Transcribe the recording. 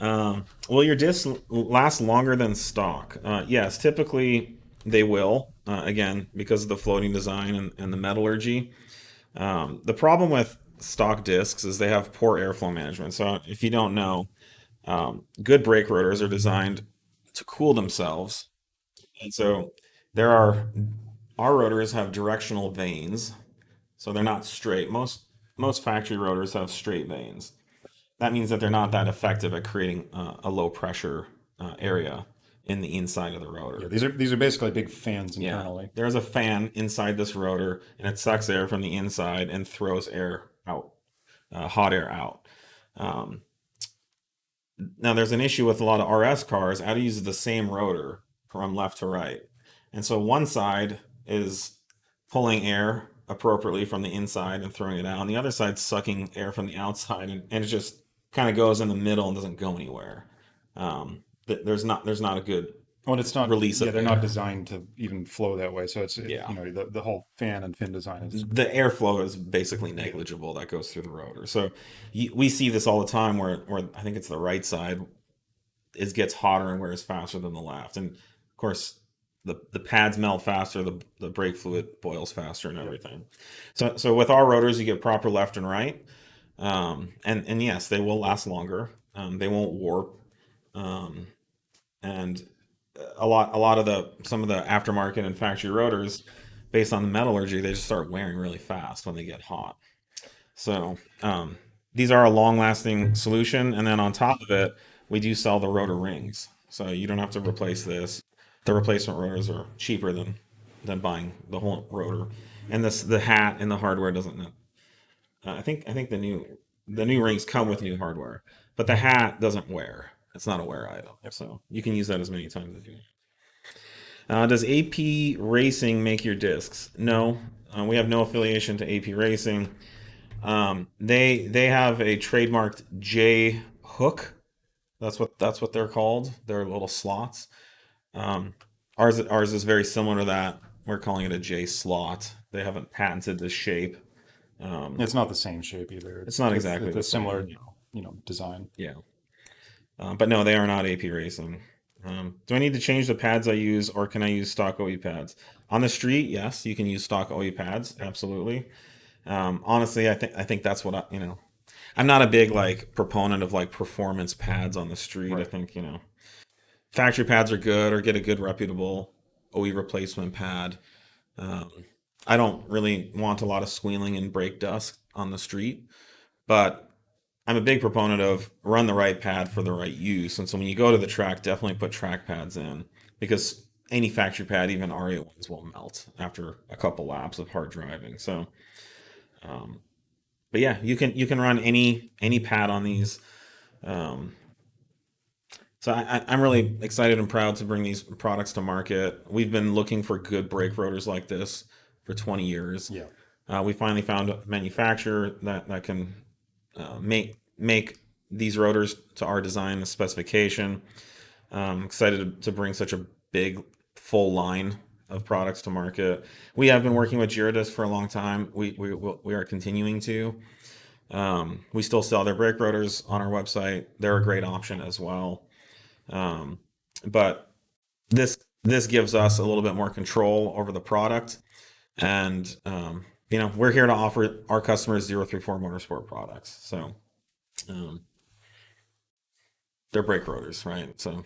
Will your discs last longer than stock? Yes, typically they will. Again, because of the floating design and the metallurgy. The problem with stock discs is they have poor airflow management. So if you don't know, good brake rotors are designed to cool themselves, and so there are our rotors have directional vanes, so they're not straight. Most factory rotors have straight vanes. That means that they're not that effective at creating a low pressure area in the inside of the Yeah, rotor. these are basically big fans Yeah, internally. there's a fan inside this rotor, and it sucks air from the inside and throws air out, hot air out. Um, Now, there's an issue with a lot of RS cars. How to use the same rotor from left to right, and so one side is pulling air appropriately from the inside and throwing it out, and the other side's sucking air from the outside, and it just kind of goes in the middle and doesn't go anywhere. There's not a good Well, it's not. release Yeah, of they're not air. designed to even flow that way. So Yeah, the whole fan and fin design is. the airflow is basically negligible that goes through the rotor. So we see this all the time where I think it's the right side it gets hotter and wears faster than the left. And of course, the pads melt faster, the brake fluid boils faster, and Yep. everything. So with our rotors, you get proper left and right, and yes, they will last longer. They won't warp, um, and a lot of the some of the aftermarket and factory rotors, based on the metallurgy, they just start wearing really fast when they get hot. So these are a long-lasting solution, and then on top of it, we do sell the rotor rings, so you don't have to replace this. The replacement rotors are cheaper than buying the whole rotor, and the hat and the hardware doesn't. I think the new rings come with new hardware, but the hat doesn't wear. It's not a wear item, Yep. so you can use that as many times as you want. Does AP Racing make your discs? No, we have no affiliation to AP Racing. They have a trademarked J hook. That's what they're called. They're little slots. Um, ours is very similar to that. We're calling it a J slot. They haven't patented this shape. Um, It's not the same shape either. it's not It's exactly a the similar, same. design. Yeah, but no, they are not AP Racing. Do I need to change the pads I use, or can I use stock OE pads? On the street, yes, you can use stock OE pads. Absolutely. Honestly, I think that's what I'm not a big like proponent of like performance pads on the street. I Right. think factory pads are good, or get a good reputable OE replacement pad. Um, I don't really want a lot of squealing and brake dust on the street, but I'm a big proponent of run the right pad for the right use. And so when you go to the track, definitely put track pads in, because any factory pad, even RA ones, will melt after a couple laps of hard driving. So, um, but yeah, you can run any pad on these. Um, so I'm really excited and proud to bring these products to market. We've been looking for good brake rotors like this for 20 years. Yeah. We finally found a manufacturer that can make these rotors to our design and specification. Excited to bring such a big full line of products to market. We have been working with Girodisc for a long time. We are continuing to. We still sell their brake rotors on our website. They're a great option as well. Um, but this gives us a little bit more control over the product, and we're here to offer our customers 034 Motorsport products. So um, they're brake rotors, right? So